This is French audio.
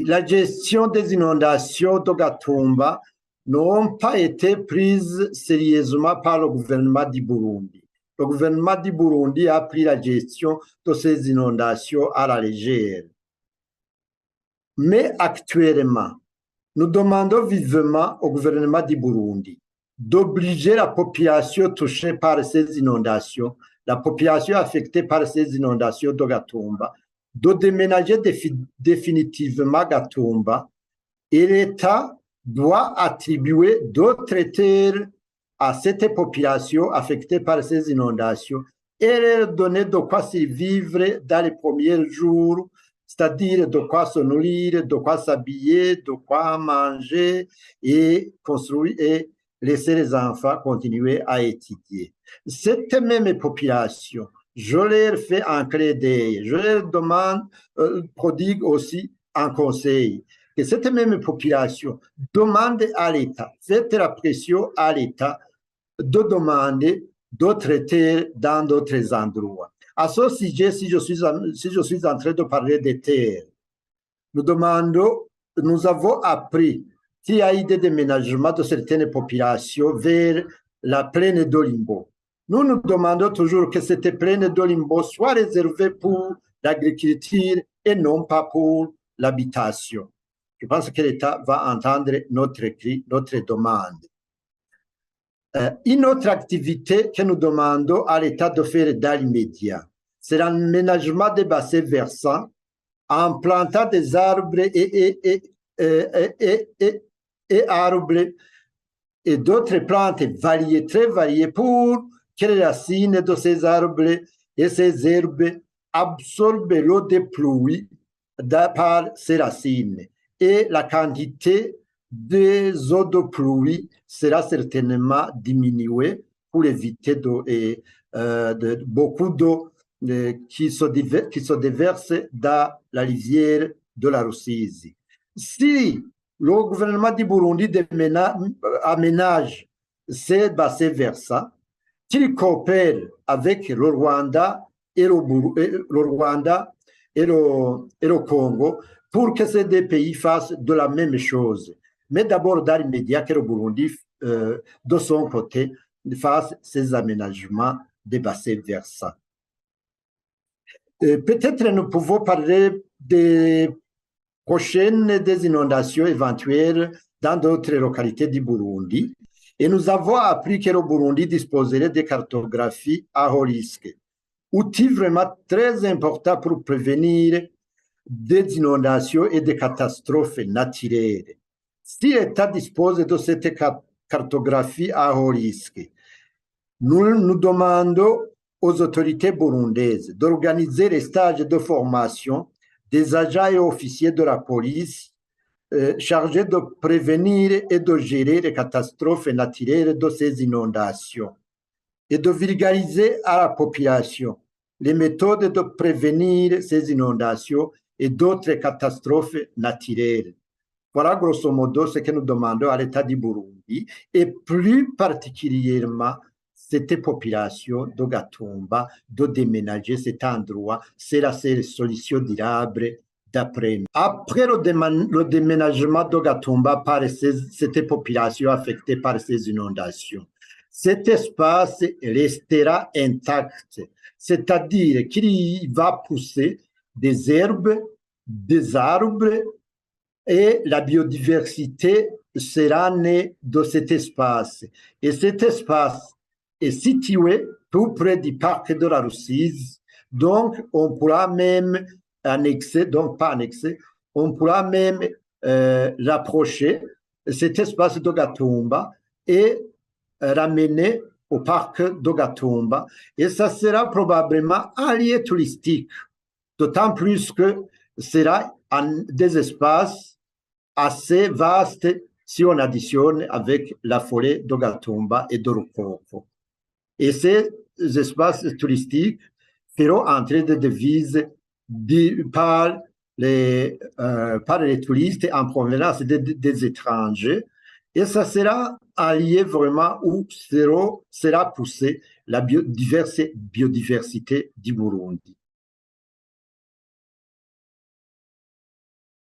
La gestion des inondations de Gatumba n'ont pas été prises sérieusement par le gouvernement du Burundi. Le gouvernement du Burundi a pris la gestion de ces inondations à la légère. Mais actuellement, nous demandons vivement au gouvernement du Burundi d'obliger la population touchée par ces inondations, la population affectée par ces inondations de Gatumba, de déménager définitivement Gatumba, et l'État doit attribuer d'autres terres à cette population affectée par ces inondations et leur donner de quoi survivre dans les premiers jours, c'est-à-dire de quoi se nourrir, de quoi s'habiller, de quoi manger et construire et laisser les enfants continuer à étudier. Cette même population, je leur fais un clin d'œil, je leur demande, prodigue aussi un conseil, que cette même population demande à l'État, faites la pression à l'État de demander d'autres terres dans d'autres endroits. À ce sujet, si je suis en train de parler des terres, nous avons appris qu'il y a eu des déménagements de certaines populations vers la plaine d'Olimbo. Nous nous demandons toujours que cette plaine d'Olimbo soit réservée pour l'agriculture et non pas pour l'habitation. Je pense que l'État va entendre notre cri, notre demande. Une autre activité que nous demandons à l'État de faire dans l'immédiat, c'est l'aménagement des bassins versants en plantant des arbres et arbres et d'autres plantes variées, très variées, pour que les racines de ces arbres et ces herbes absorbent l'eau des pluies par ces racines. Et la quantité des eaux de pluie sera certainement diminuée pour éviter beaucoup d'eau qui se déverse dans la rivière de la Rusizi. Si le gouvernement du Burundi aménage ces bassins versants, qu'il coopère avec le Rwanda et le Congo pour que ces deux pays fassent de la même chose. Mais d'abord, dans l'immédiat, que le Burundi, de son côté, fasse ces aménagements des bassins versants. Peut-être nous pouvons parler des prochaines des inondations éventuelles dans d'autres localités du Burundi. Et nous avons appris que le Burundi disposerait de cartographies à haut risque, outil vraiment très important pour prévenir des inondations et des catastrophes naturelles. Si l'État dispose de cette cartographie à haut risque, nous demandons aux autorités burundaises d'organiser les stages de formation des agents et officiers de la police chargés de prévenir et de gérer les catastrophes naturelles de ces inondations et de vulgariser à la population les méthodes de prévenir ces inondations et d'autres catastrophes naturelles. Voilà grosso modo ce que nous demandons à l'État du Burundi et plus particulièrement cette population de Gatumba de déménager cet endroit. C'est la seule solution durable d'après nous. Après le déménagement de Gatumba par cette population affectée par ces inondations, cet espace restera intact, c'est-à-dire qu'il va pousser des herbes, des arbres, et la biodiversité sera née de cet espace. Et cet espace est situé tout près du parc de la Rusizi, donc on pourra même annexer, donc pas annexer, on pourra même rapprocher cet espace de Gatumba et ramener au parc de Gatumba. Et ça sera probablement un lieu touristique, d'autant plus que sera des espaces assez vaste si on additionne avec la forêt de Gatumba et de Rukoko. Et ces espaces touristiques feront entrer des devises par les touristes en provenance des étrangers. Et ça sera un lieu vraiment où sera poussée la biodiversité du Burundi.